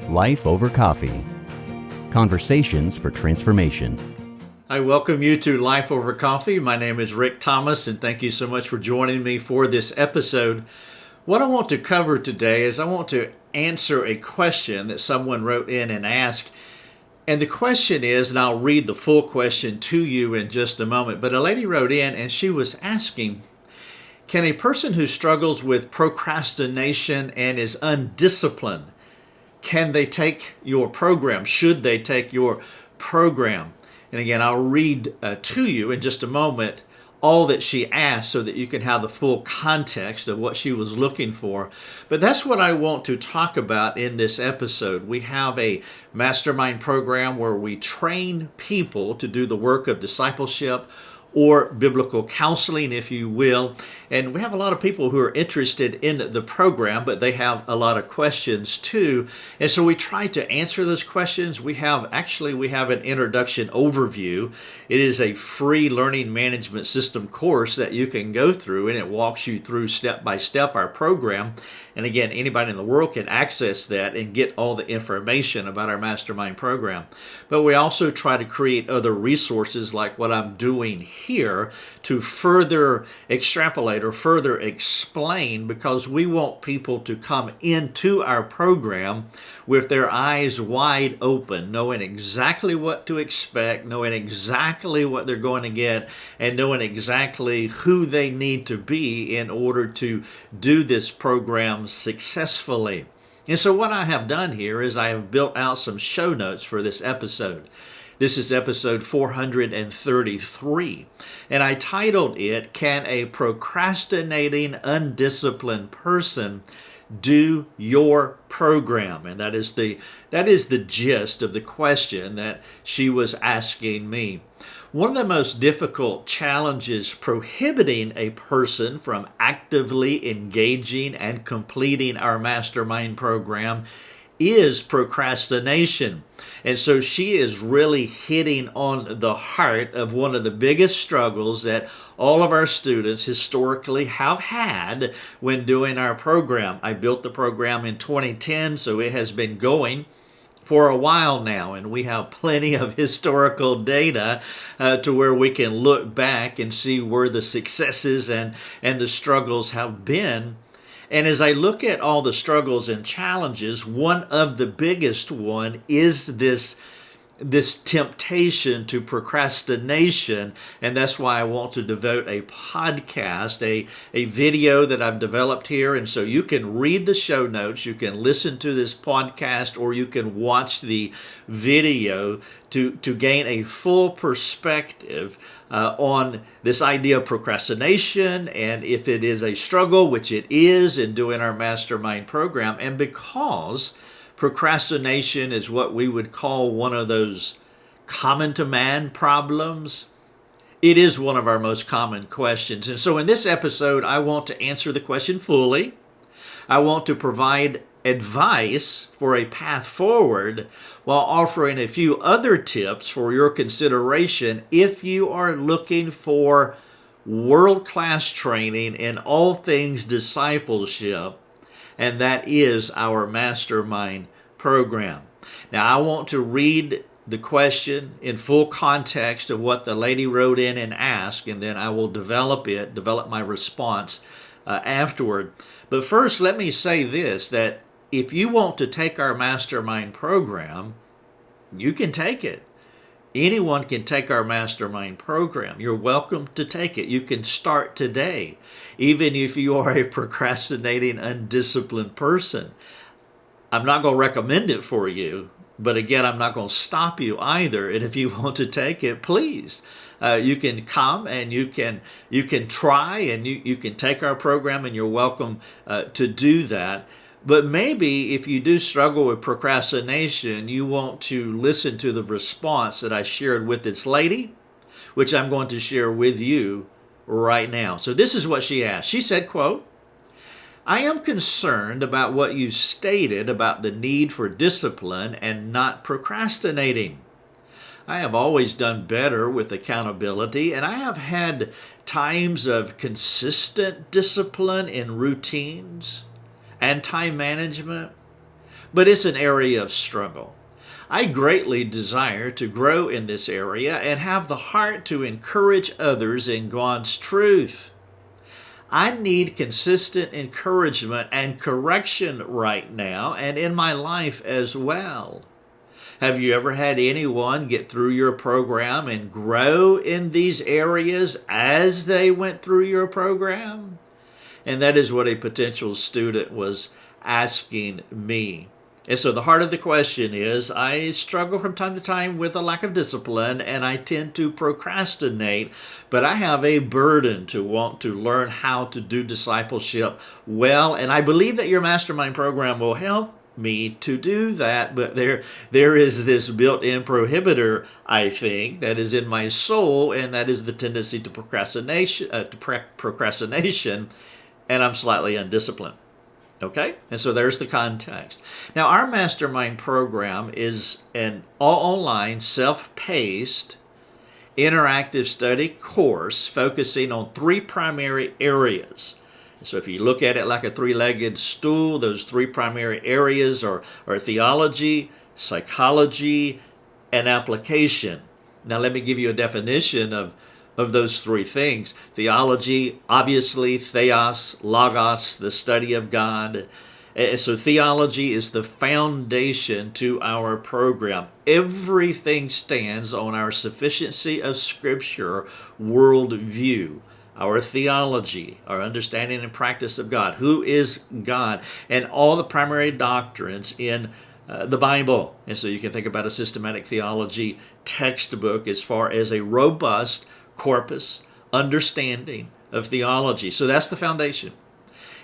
Life Over Coffee. Conversations for transformation. I welcome you to Life Over Coffee. My name is Rick Thomas, and thank you so much for joining me for this episode. What I want to cover today is I want to answer a question that someone wrote in and asked. And the question is, and I'll read the full question to you in just a moment, but a lady wrote in and she was asking, can a person who struggles with procrastination and is undisciplined, can they take your program? Should they take your program? And again, I'll read to you in just a moment all that she asked so that you can have the full context of what she was looking for. But that's what I want to talk about in this episode. We have a mastermind program where we train people to do the work of discipleship or biblical counseling, if you will. And we have a lot of people who are interested in the program, but they have a lot of questions too. And so we try to answer those questions. We have an introduction overview. It is a free learning management system course that you can go through, and it walks you through step by step our program. And again, anybody in the world can access that and get all the information about our mastermind program. But we also try to create other resources like what I'm doing here to further extrapolate or further explain, because we want people to come into our program with their eyes wide open, knowing exactly what to expect, knowing exactly what they're going to get, and knowing exactly who they need to be in order to do this program successfully. And so what I have done here is I have built out some show notes for this episode. This is episode 433, and I titled it, Can a Procrastinating, Undisciplined Person Do Your Program? And that is the gist of the question that she was asking me. One of the most difficult challenges prohibiting a person from actively engaging and completing our mastermind program is procrastination. And so she is really hitting on the heart of one of the biggest struggles that all of our students historically have had when doing our program. I built the program in 2010, so it has been going for a while now, and we have plenty of historical data to where we can look back and see where the successes and the struggles have been. And as I look at all the struggles and challenges, one of the biggest one is this temptation to procrastination. And that's why I want to devote a podcast, a video that I've developed here. And so you can read the show notes, you can listen to this podcast, or you can watch the video to gain a full perspective on this idea of procrastination, and if it is a struggle, which it is in doing our mastermind program. And because procrastination is what we would call one of those common to man problems, it is one of our most common questions. And so in this episode, I want to answer the question fully. I want to provide advice for a path forward while offering a few other tips for your consideration if you are looking for world-class training in all things discipleship, and that is our mastermind program. Now, I want to read the question in full context of what the lady wrote in and asked, and then I will develop my response afterward. But first, let me say this, that if you want to take our mastermind program, you can take it. Anyone can take our mastermind program. You're welcome to take it. You can start today, even if you are a procrastinating, undisciplined person. I'm not going to recommend it for you, but again, I'm not going to stop you either. And if you want to take it, please. You can come and you can try and you can take our program, and you're welcome to do that. But maybe if you do struggle with procrastination, you want to listen to the response that I shared with this lady, which I'm going to share with you right now. So this is what she asked. She said, quote, I am concerned about what you stated about the need for discipline and not procrastinating. I have always done better with accountability, and I have had times of consistent discipline in routines and time management. but it's an area of struggle. I greatly desire to grow in this area and have the heart to encourage others in God's truth. I need consistent encouragement and correction right now and in my life as well. Have you ever had anyone get through your program and grow in these areas as they went through your program? And that is what a potential student was asking me. And so the heart of the question is, I struggle from time to time with a lack of discipline and I tend to procrastinate, but I have a burden to want to learn how to do discipleship well. And I believe that your Mastermind program will help me to do that, but there is this built-in prohibitor, I think, that is in my soul, and that is the tendency to procrastination, and I'm slightly undisciplined. Okay? And so there's the context. Now, our Mastermind program is an all-online, self-paced, interactive study course focusing on three primary areas. So if you look at it like a three-legged stool, those three primary areas are theology, psychology, and application. Now let me give you a definition of those three things. Theology, obviously, theos, logos, the study of God. So theology is the foundation to our program. Everything stands on our sufficiency of Scripture worldview. Our theology, our understanding and practice of God, who is God, and all the primary doctrines in the Bible. And so you can think about a systematic theology textbook as far as a robust corpus, understanding of theology. So that's the foundation.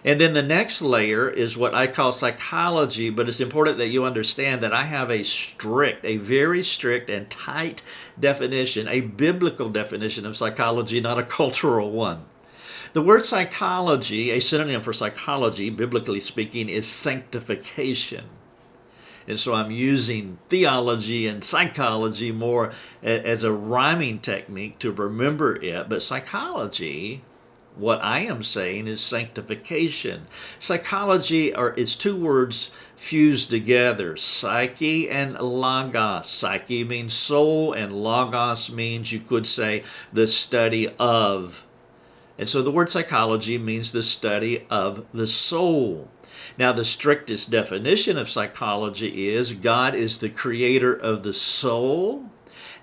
And then the next layer is what I call psychology, but it's important that you understand that I have a very strict and tight definition, a biblical definition of psychology, not a cultural one. The word psychology, a synonym for psychology, biblically speaking, is sanctification. And so I'm using theology and psychology more as a rhyming technique to remember it. But psychology, what I am saying, is sanctification. Psychology is two words fused together, psyche and logos. Psyche means soul, and logos means, you could say, the study of. And so the word psychology means the study of the soul. Now, the strictest definition of psychology is God is the creator of the soul,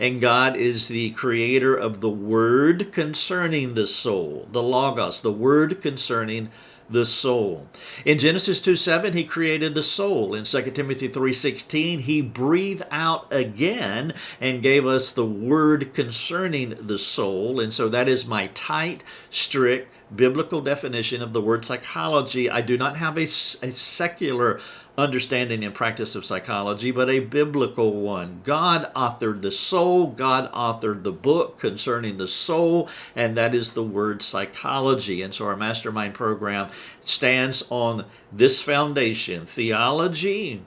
and God is the creator of the word concerning the soul, the logos, the word concerning the soul. In Genesis 2:7, he created the soul. In 2 Timothy 3:16, he breathed out again and gave us the word concerning the soul. And so that is my tight, strict, biblical definition of the word psychology. I do not have a secular understanding and practice of psychology, but a biblical one. God authored the soul. God authored the book concerning the soul, and that is the word psychology. And so our Mastermind program stands on this foundation: theology,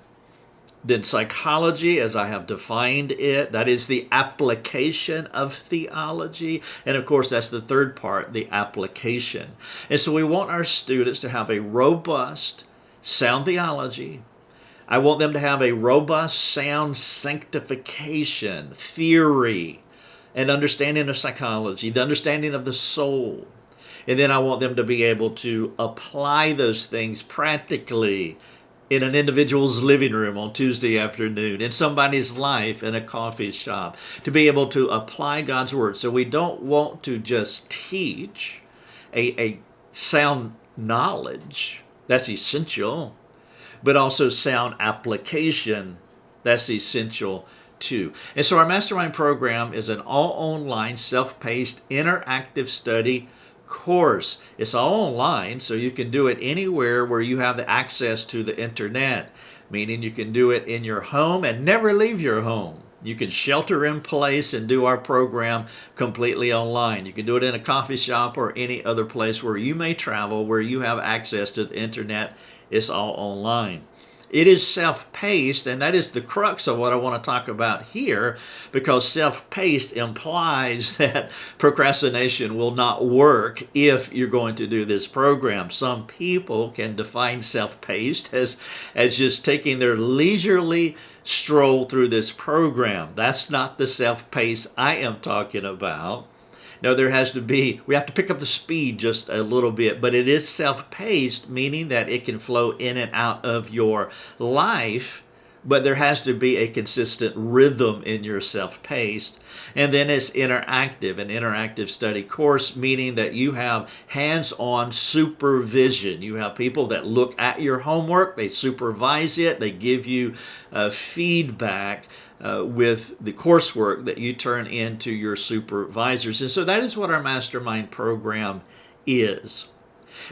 then psychology as I have defined it. That is the application of theology. And of course, that's the third part, the application. And so we want our students to have a robust, sound theology. I want them to have a robust, sound sanctification theory and understanding of psychology, the understanding of the soul. And then I want them to be able to apply those things practically in an individual's living room on Tuesday afternoon, in somebody's life in a coffee shop, to be able to apply God's word. So we don't want to just teach a sound knowledge. That's essential. But also sound application. That's essential too. And so our Mastermind program is an all-online, self-paced, interactive study course. It's all online, so you can do it anywhere where you have the access to the internet, meaning you can do it in your home and never leave your home. You can shelter in place and do our program completely online. You can do it in a coffee shop or any other place where you may travel, where you have access to the internet. It's all online. It is self-paced, and that is the crux of what I want to talk about here, because self-paced implies that procrastination will not work if you're going to do this program. Some people can define self-paced as just taking their leisurely stroll through this program. That's not the self-paced I am talking about. No, we have to pick up the speed just a little bit, but it is self-paced, meaning that it can flow in and out of your life, but there has to be a consistent rhythm in your self-paced. And then it's interactive, an interactive study course, meaning that you have hands-on supervision. You have people that look at your homework, they supervise it, they give you feedback with the coursework that you turn into your supervisors. And so that is what our Mastermind program is.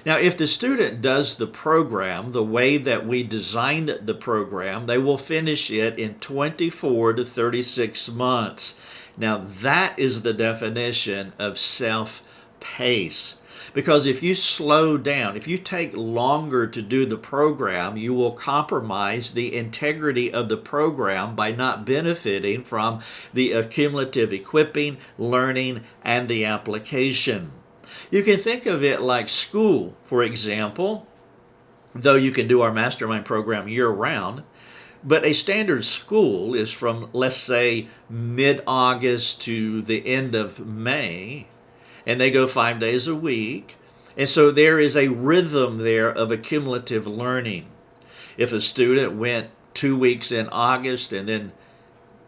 Now, if the student does the program the way that we designed the program, they will finish it in 24 to 36 months. Now, that is the definition of self-pace. Because if you slow down, if you take longer to do the program, you will compromise the integrity of the program by not benefiting from the accumulative equipping, learning, and the application. You can think of it like school, for example, though you can do our Mastermind program year-round. But a standard school is from, let's say, mid-August to the end of May, and they go 5 days a week. And so there is a rhythm there of accumulative learning. If a student went 2 weeks in August and then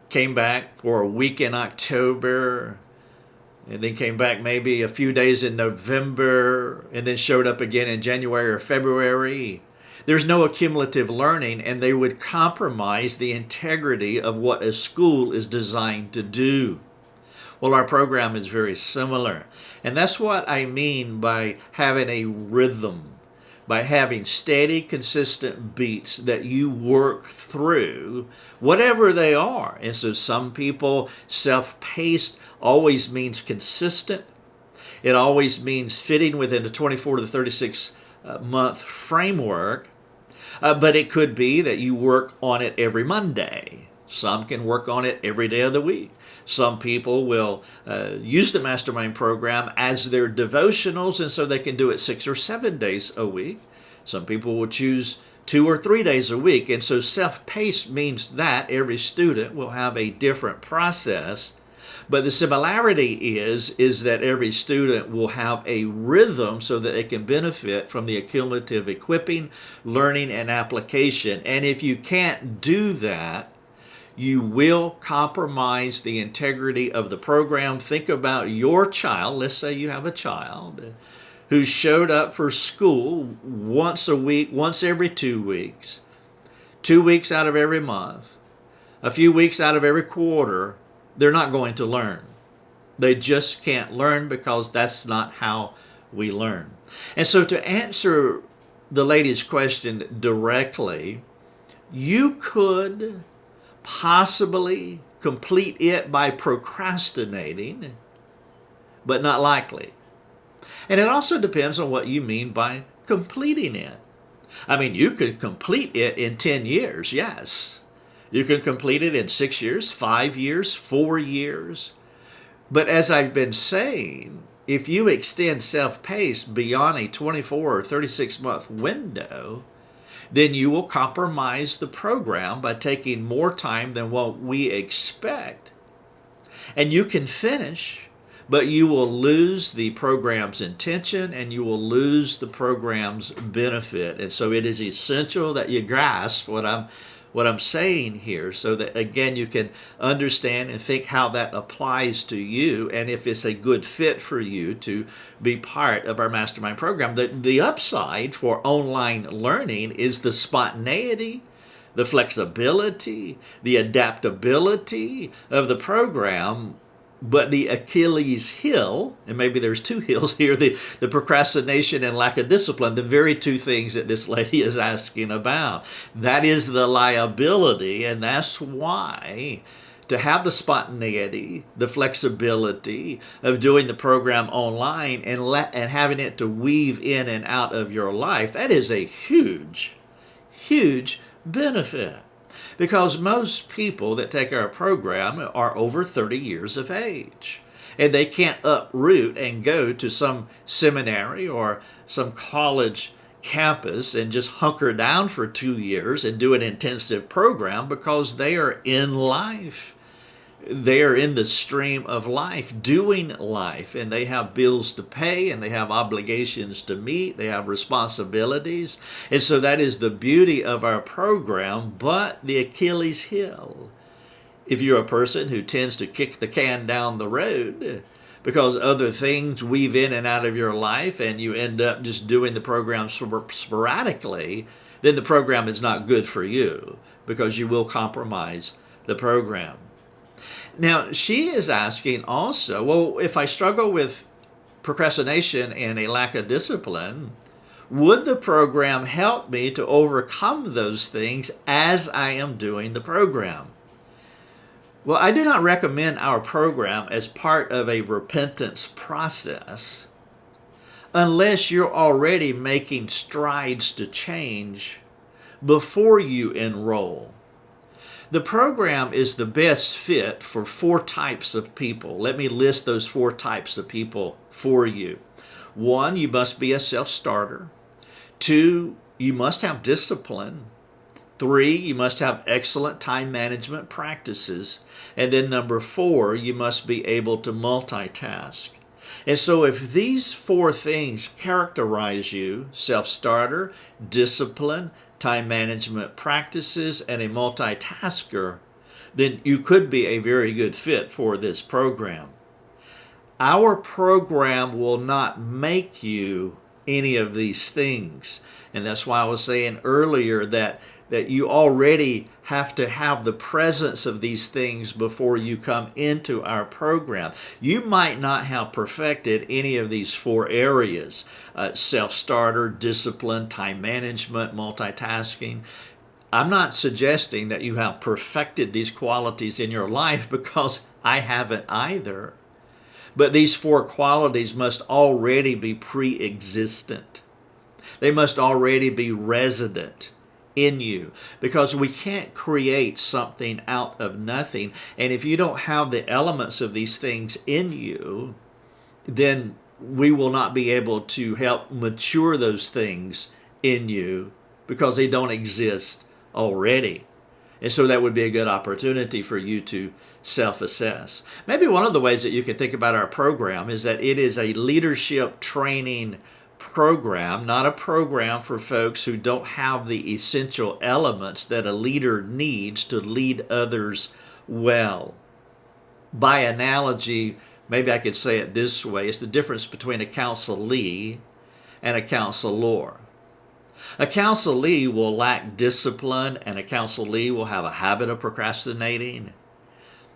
came back for a week in October, and then came back maybe a few days in November, and then showed up again in January or February, there's no accumulative learning, and they would compromise the integrity of what a school is designed to do. Well, our program is very similar. And that's what I mean by having a rhythm, by having steady, consistent beats that you work through, whatever they are. And so some people, self-paced always means consistent. It always means fitting within a 24 to 36 month framework. But it could be that you work on it every Monday. Some can work on it every day of the week. Some people will use the Mastermind program as their devotionals, and so they can do it 6 or 7 days a week. Some people will choose 2 or 3 days a week. And so self-paced means that every student will have a different process. But the similarity is that every student will have a rhythm so that they can benefit from the accumulative equipping, learning, and application. And if you can't do that, you will compromise the integrity of the program. Think about your child. Let's say you have a child who showed up for school once a week, once every 2 weeks, 2 weeks out of every month, a few weeks out of every quarter. They're not going to learn. They just can't learn because that's not how we learn. And so to answer the lady's question directly, you could possibly complete it by procrastinating, but not likely. And it also depends on what you mean by completing it. I mean, you could complete it in 10 years, yes. You can complete it in 6 years, 5 years, 4 years. But as I've been saying, if you extend self-paced beyond a 24 or 36 month window, then you will compromise the program by taking more time than what we expect. And you can finish, but you will lose the program's intention and you will lose the program's benefit. And so it is essential that you grasp what I'm saying here, so that again you can understand and think how that applies to you, and if it's a good fit for you to be part of our Mastermind program. The upside for online learning is the spontaneity, the flexibility, the adaptability of the program. But the Achilles heel, and maybe there's two heels here, the procrastination and lack of discipline, the very two things that this lady is asking about. That is the liability, and that's why to have the spontaneity, the flexibility of doing the program online and having it to weave in and out of your life, that is a huge, huge benefit. Because most people that take our program are over 30 years of age. And they can't uproot and go to some seminary or some college campus and just hunker down for 2 years and do an intensive program, because they are in life. They are in the stream of life, doing life, and they have bills to pay and they have obligations to meet. They have responsibilities. And so that is the beauty of our program, but the Achilles heel. If you're a person who tends to kick the can down the road because other things weave in and out of your life and you end up just doing the program sporadically, then the program is not good for you, because you will compromise the program. Now, she is asking also, well, if I struggle with procrastination and a lack of discipline, would the program help me to overcome those things as I am doing the program? Well, I do not recommend our program as part of a repentance process unless you're already making strides to change before you enroll. The program is the best fit for 4 types of people. Let me list those 4 types of people for you. 1, you must be a self-starter. 2, you must have discipline. 3, you must have excellent time management practices. And then number 4, you must be able to multitask. And so if these 4 things characterize you, self-starter, discipline, time management practices, and a multitasker, then you could be a very good fit for this program. Our program will not make you any of these things. And that's why I was saying earlier that you already have to have the presence of these things before you come into our program. You might not have perfected any of these 4 areas, self-starter, discipline, time management, multitasking. I'm not suggesting that you have perfected these qualities in your life, because I haven't either. But these 4 qualities must already be pre-existent. They must already be resident in you, because we can't create something out of nothing. And if you don't have the elements of these things in you, then we will not be able to help mature those things in you, because they don't exist already. And so that would be a good opportunity for you to self-assess. Maybe one of the ways that you can think about our program is that it is a leadership training program, not a program for folks who don't have the essential elements that a leader needs to lead others well. By analogy, maybe I could say it this way: it's the difference between a counselee and a counselor. A counselee will lack discipline, and a counselee will have a habit of procrastinating,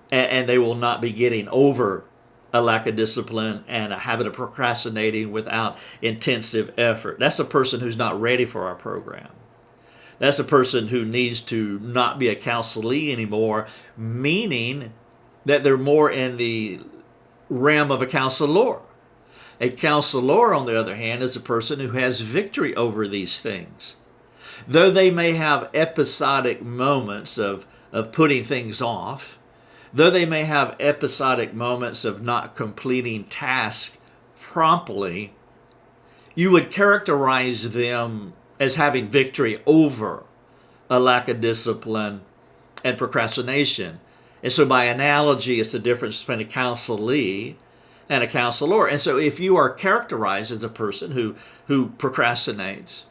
and they will not be getting over a lack of discipline and a habit of procrastinating without intensive effort. That's a person who's not ready for our program. That's a person who needs to not be a counselee anymore, meaning that they're more in the realm of a counselor. A counselor, on the other hand, is a person who has victory over these things. Though they may have episodic moments of putting things off, though they may have episodic moments of not completing tasks promptly, you would characterize them as having victory over a lack of discipline and procrastination. And so by analogy, it's the difference between a counselee and a counselor. And so if you are characterized as a person who procrastinates,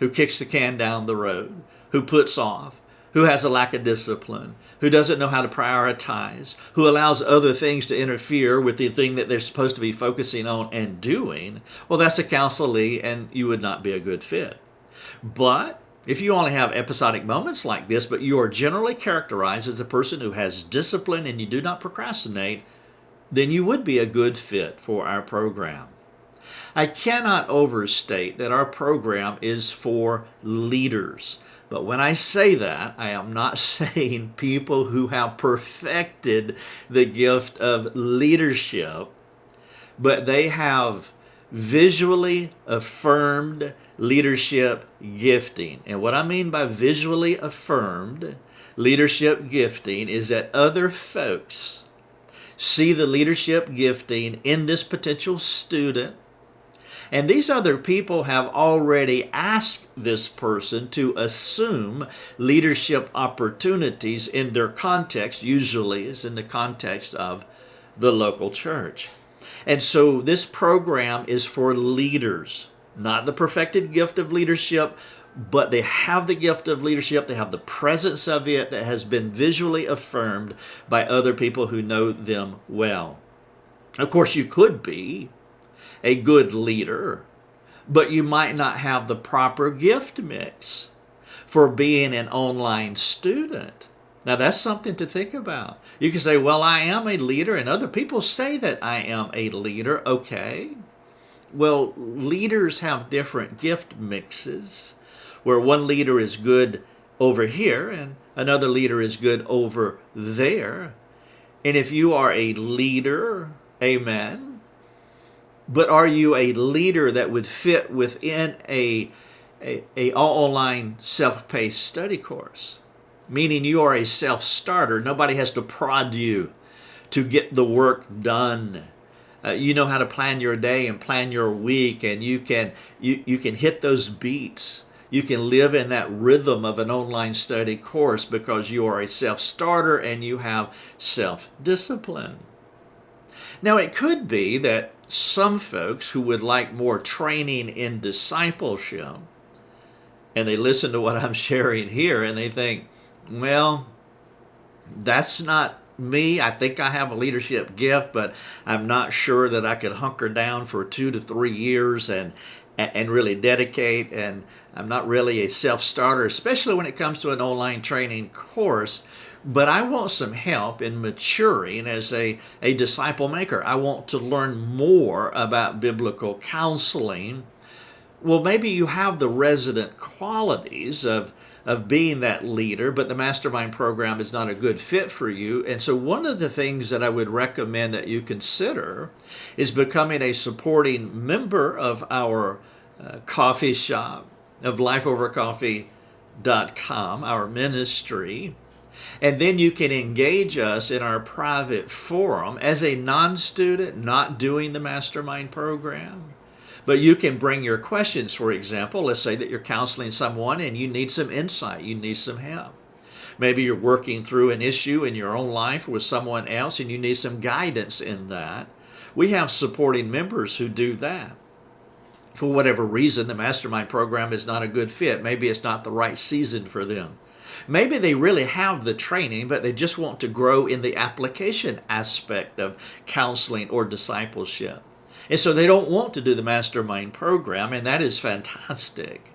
who kicks the can down the road, who puts off, who has a lack of discipline, who doesn't know how to prioritize, who allows other things to interfere with the thing that they're supposed to be focusing on and doing, well, that's a counselee, and you would not be a good fit. But if you only have episodic moments like this, but you are generally characterized as a person who has discipline and you do not procrastinate, then you would be a good fit for our program. I cannot overstate that our program is for leaders. But when I say that, I am not saying people who have perfected the gift of leadership, but they have visually affirmed leadership gifting. And what I mean by visually affirmed leadership gifting is that other folks see the leadership gifting in this potential student, and these other people have already asked this person to assume leadership opportunities in their context. Usually is in the context of the local church. And so this program is for leaders, not the perfected gift of leadership, but they have the gift of leadership. They have the presence of it that has been visually affirmed by other people who know them well. Of course, you could be a good leader, but you might not have the proper gift mix for being an online student. Now, that's something to think about. You can say, well, I am a leader, and other people say that I am a leader. Okay. Well, leaders have different gift mixes, where one leader is good over here and another leader is good over there. And if you are a leader, amen, but are you a leader that would fit within a online self-paced study course? Meaning you are a self-starter. Nobody has to prod you to get the work done. You know how to plan your day and plan your week, and you can hit those beats. You can live in that rhythm of an online study course because you are a self-starter and you have self-discipline. Now, it could be that some folks who would like more training in discipleship, and they listen to what I'm sharing here and they think, well, that's not me. I think I have a leadership gift, but I'm not sure that I could hunker down for 2 to 3 years and really dedicate, and I'm not really a self-starter, especially when it comes to an online training course. But I want some help in maturing as a disciple maker. I want to learn more about biblical counseling. Well, maybe you have the resident qualities of being that leader, but the Mastermind program is not a good fit for you. And so one of the things that I would recommend that you consider is becoming a supporting member of our coffee shop, of lifeovercoffee.com, our ministry. And then you can engage us in our private forum as a non-student not doing the Mastermind program. But you can bring your questions. For example, let's say that you're counseling someone and you need some insight, you need some help. Maybe you're working through an issue in your own life with someone else and you need some guidance in that. We have supporting members who do that. For whatever reason, the Mastermind program is not a good fit. Maybe it's not the right season for them. Maybe they really have the training, but they just want to grow in the application aspect of counseling or discipleship. And so they don't want to do the Mastermind program, and that is fantastic.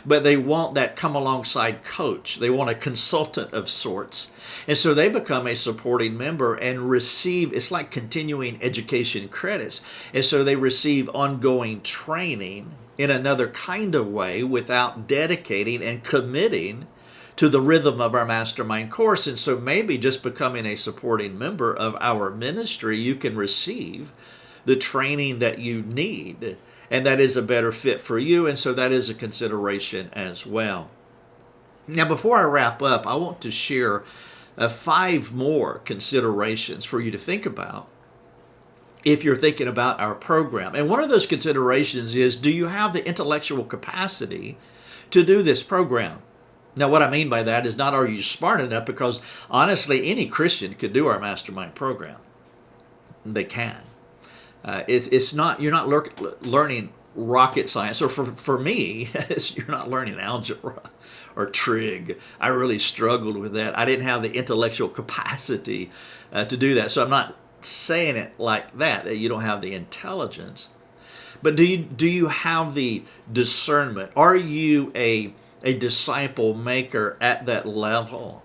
But they want that come alongside coach. They want a consultant of sorts. And so they become a supporting member and receive, it's like continuing education credits. And so they receive ongoing training in another kind of way without dedicating and committing to the rhythm of our Mastermind course. And so maybe just becoming a supporting member of our ministry, you can receive the training that you need, and that is a better fit for you, and so that is a consideration as well. Now, before I wrap up, I want to share 5 more considerations for you to think about if you're thinking about our program. And one of those considerations is, do you have the intellectual capacity to do this program? Now, what I mean by that is not are you smart enough, because honestly, any Christian could do our Mastermind program. They can. It's not, you're not learning rocket science, or for me, you're not learning algebra or trig. I really struggled with that. I didn't have the intellectual capacity to do that. So I'm not saying it like that you don't have the intelligence. But do you have the discernment? Are you a disciple maker at that level?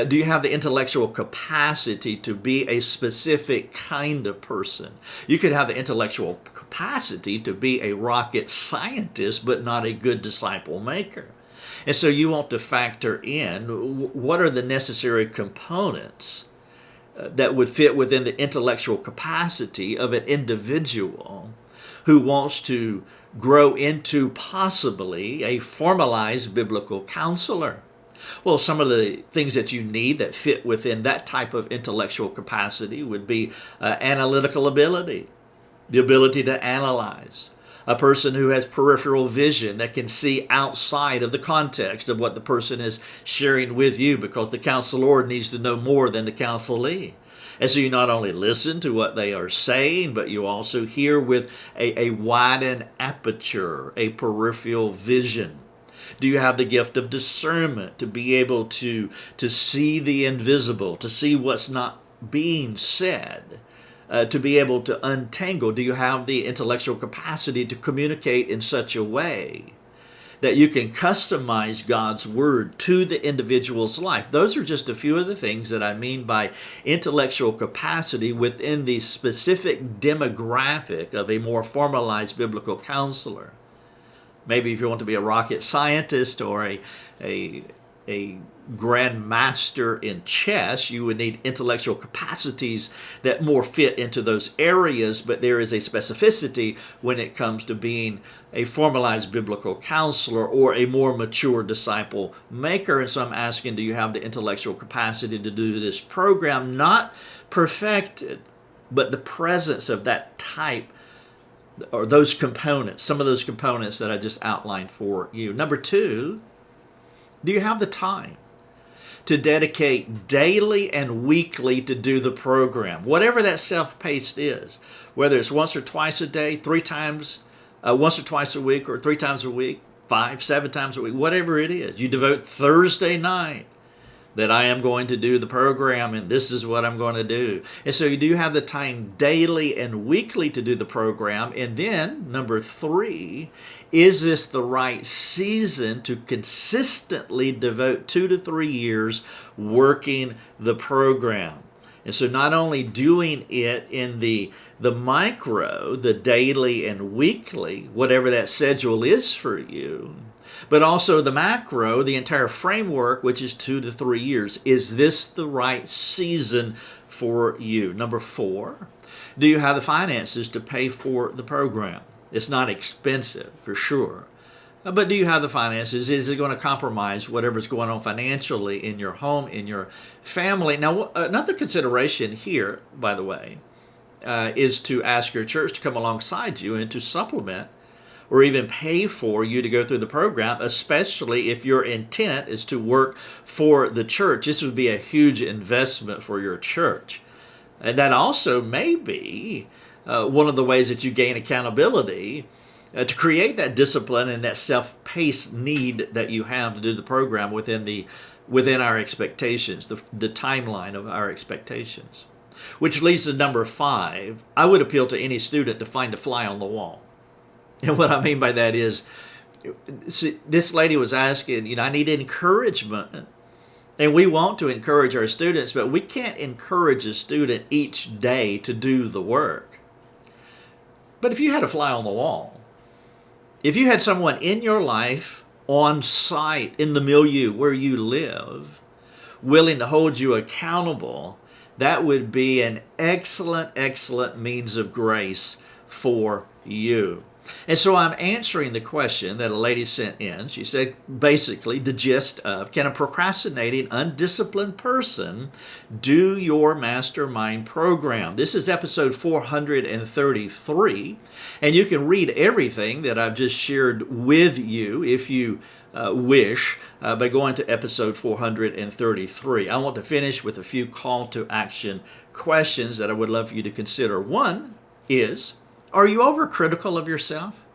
Do you have the intellectual capacity to be a specific kind of person? You could have the intellectual capacity to be a rocket scientist, but not a good disciple maker. And so you want to factor in what are the necessary components that would fit within the intellectual capacity of an individual who wants to grow into possibly a formalized biblical counselor? Well, some of the things that you need that fit within that type of intellectual capacity would be analytical ability, the ability to analyze, a person who has peripheral vision that can see outside of the context of what the person is sharing with you, because the counselor needs to know more than the counselee. And so you not only listen to what they are saying, but you also hear with a widened aperture, a peripheral vision. Do you have the gift of discernment to be able to see the invisible, to see what's not being said, to be able to untangle? Do you have the intellectual capacity to communicate in such a way that you can customize God's word to the individual's life? Those are just a few of the things that I mean by intellectual capacity within the specific demographic of a more formalized biblical counselor. Maybe if you want to be a rocket scientist or a grandmaster in chess, you would need intellectual capacities that more fit into those areas, but there is a specificity when it comes to being a formalized biblical counselor or a more mature disciple maker. And so I'm asking, do you have the intellectual capacity to do this program? Not perfected, but the presence of that type, or those components, some of those components that I just outlined for you. Number two, do you have the time to dedicate daily and weekly to do the program? Whatever that self-paced is, whether it's once or twice a day, once or twice a week, or 3 times a week, 5, 7 times a week, whatever it is. You devote Thursday night that I am going to do the program, and this is what I'm going to do. And so you do have the time daily and weekly to do the program. And then, number 3, is this the right season to consistently devote 2 to 3 years working the program? And so not only doing it in the micro, the daily and weekly, whatever that schedule is for you, but also the macro, the entire framework, which is 2 to 3 years. Is this the right season for you? Number 4, do you have the finances to pay for the program? It's not expensive, for sure. But do you have the finances? Is it going to compromise whatever's going on financially in your home, in your family? Now, another consideration here, by the way, is to ask your church to come alongside you and to supplement or even pay for you to go through the program, especially if your intent is to work for the church. This would be a huge investment for your church. And that also may be one of the ways that you gain accountability to create that discipline and that self-paced need that you have to do the program within our expectations, the timeline of our expectations. Which leads to number 5. I would appeal to any student to find a fly on the wall. And what I mean by that is, see, this lady was asking, I need encouragement. And we want to encourage our students, but we can't encourage a student each day to do the work. But if you had a fly on the wall, if you had someone in your life on site in the milieu where you live, willing to hold you accountable, that would be an excellent, excellent means of grace for you. And so I'm answering the question that a lady sent in. She said, basically, the gist of, can a procrastinating, undisciplined person do your Mastermind program? This is episode 433, and you can read everything that I've just shared with you if you wish by going to episode 433. I want to finish with a few call to action questions that I would love for you to consider. One is, are you overcritical of yourself?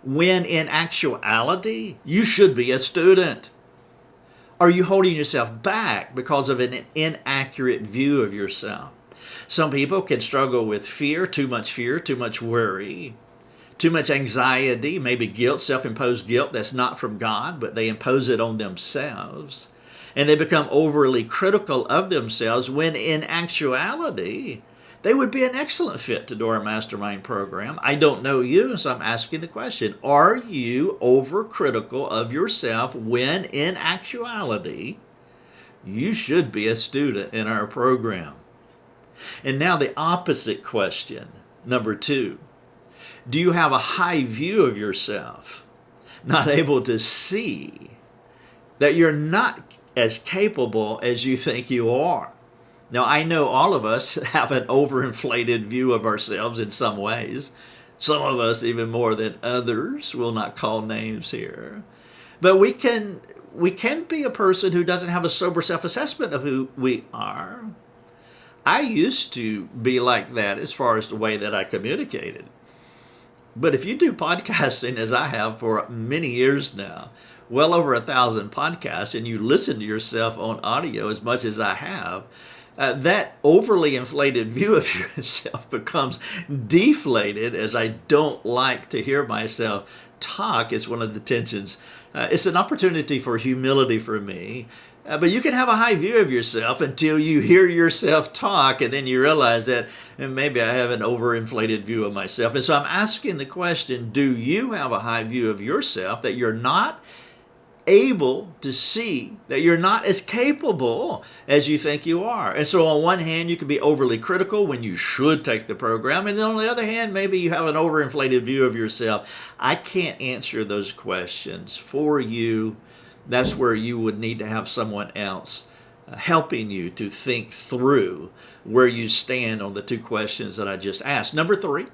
When in actuality, you should be a student. Are you holding yourself back because of an inaccurate view of yourself? Some people can struggle with fear, too much worry, too much anxiety, maybe guilt, self-imposed guilt that's not from God, but they impose it on themselves. And they become overly critical of themselves when in actuality, they would be an excellent fit to do our Mastermind program. I don't know you, so I'm asking the question, are you overcritical of yourself when in actuality, you should be a student in our program? And now the opposite question, number 2. Do you have a high view of yourself, not able to see that you're not as capable as you think you are? Now, I know all of us have an overinflated view of ourselves in some ways. Some of us even more than others. We'll not call names here. But we can be a person who doesn't have a sober self-assessment of who we are. I used to be like that as far as the way that I communicated. But if you do podcasting as I have for many years now, well over 1,000 podcasts, and you listen to yourself on audio as much as I have, that overly inflated view of yourself becomes deflated, as I don't like to hear myself talk. It's one of the tensions. It's an opportunity for humility for me. But you can have a high view of yourself until you hear yourself talk, and then you realize that maybe I have an overinflated view of myself. And so I'm asking the question, do you have a high view of yourself that you're not able to see, that you're not as capable as you think you are? And so on one hand, you can be overly critical when you should take the program, and then on the other hand, maybe you have an overinflated view of yourself. I can't answer those questions for you. That's where you would need to have someone else helping you to think through where you stand on the two questions that I just asked. Number 3,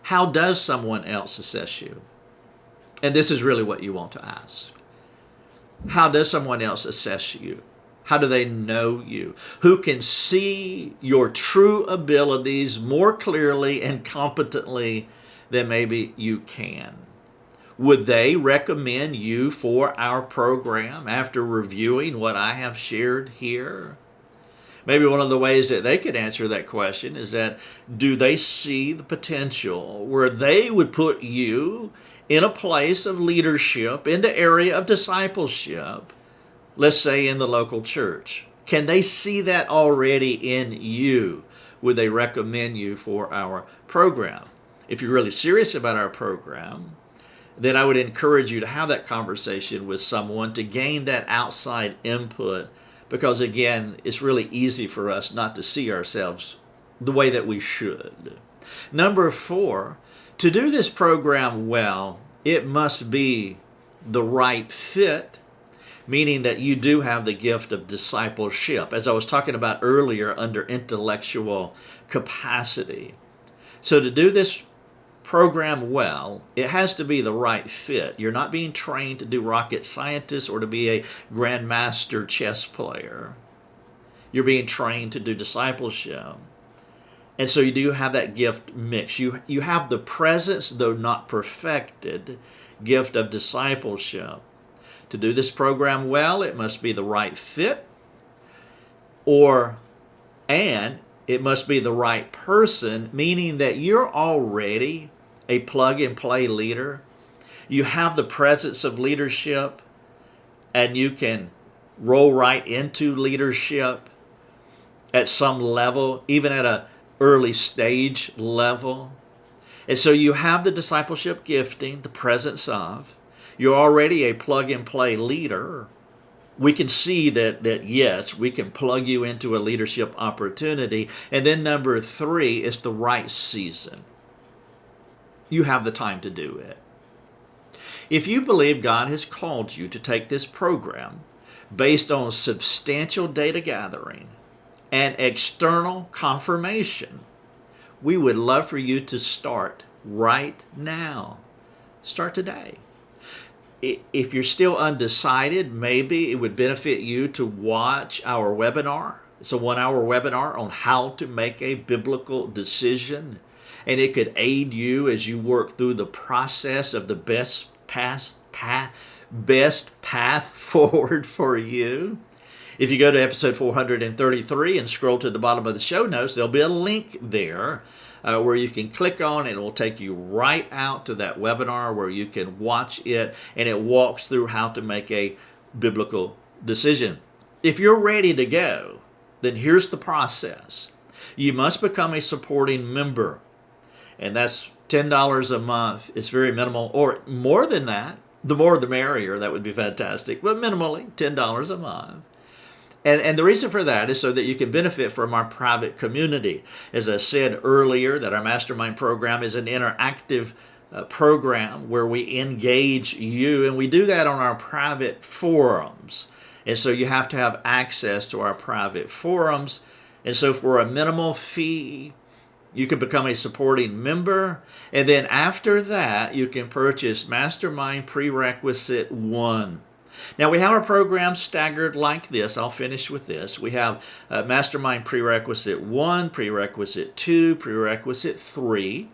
how does someone else assess you? And this is really what you want to ask. How does someone else assess you? How do they know you? Who can see your true abilities more clearly and competently than maybe you can? Would they recommend you for our program after reviewing what I have shared here? Maybe one of the ways that they could answer that question is that, do they see the potential where they would put you in a place of leadership in the area of discipleship, let's say in the local church? Can they see that already in you? Would they recommend you for our program? If you're really serious about our program, then I would encourage you to have that conversation with someone to gain that outside input, because again, it's really easy for us not to see ourselves the way that we should. Number 4, to do this program well, it must be the right fit, meaning that you do have the gift of discipleship, as I was talking about earlier, under intellectual capacity. So to do this program well, it has to be the right fit. You're not being trained to do rocket scientist or to be a grandmaster chess player. You're being trained to do discipleship. And so you do have that gift mix. You have the presence, though not perfected, gift of discipleship. To do this program well, it must be the right fit, and it must be the right person, meaning that you're already a plug-and-play leader. You have the presence of leadership, and you can roll right into leadership at some level, even at an early stage level. And so you have the discipleship gifting, the presence of. You're already a plug-and-play leader. We can see that yes, we can plug you into a leadership opportunity. And then number 3 is the right season. You have the time to do it. If you believe God has called you to take this program based on substantial data gathering and external confirmation, we would love for you to start right now. Start today. If you're still undecided, maybe it would benefit you to watch our webinar. It's a 1-hour webinar on how to make a biblical decision, and it could aid you as you work through the process of the best path forward for you. If you go to episode 433 and scroll to the bottom of the show notes, there'll be a link there where you can click on it. It will take you right out to that webinar where you can watch it, and it walks through how to make a biblical decision. If you're ready to go, then here's the process. You must become a supporting member, and that's $10 a month. It's very minimal, or more than that. The more the merrier. That would be fantastic, but minimally $10 a month. And the reason for that is so that you can benefit from our private community. As I said earlier, that our Mastermind program is an interactive program where we engage you, and we do that on our private forums. And so you have to have access to our private forums. And so for a minimal fee, you can become a supporting member. And then after that, you can purchase Mastermind Prerequisite 1. Now, we have our programs staggered like this. I'll finish with this. We have Mastermind Prerequisite 1, Prerequisite 2, Prerequisite 3.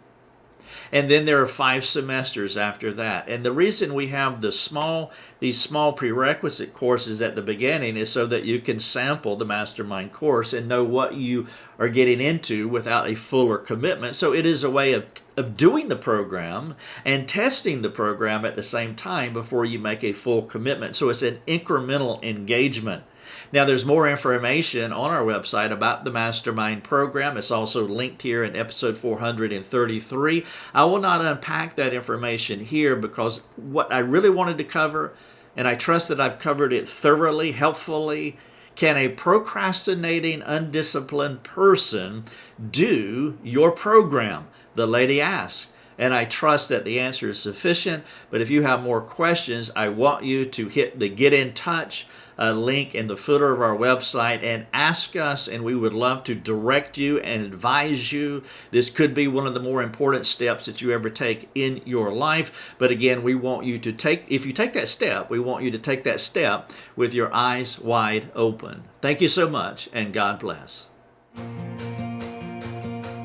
And then there are 5 semesters after that. And the reason we have these small prerequisite courses at the beginning is so that you can sample the Mastermind course and know what you are getting into without a fuller commitment. So it is a way of doing the program and testing the program at the same time before you make a full commitment. So it's an incremental engagement. Now, there's more information on our website about the Mastermind program. It's also linked here in episode 433. I will not unpack that information here because what I really wanted to cover, and I trust that I've covered it thoroughly, helpfully. Can a procrastinating, undisciplined person do your program? The lady asked. And I trust that the answer is sufficient. But if you have more questions, I want you to hit the Get in Touch link in the footer of our website and ask us, and we would love to direct you and advise you. This could be one of the more important steps that you ever take in your life. But again, we want you to if you take that step, we want you to take that step with your eyes wide open. Thank you so much, and God bless.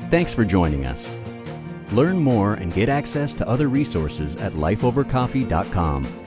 Thanks for joining us. Learn more and get access to other resources at lifeovercoffee.com.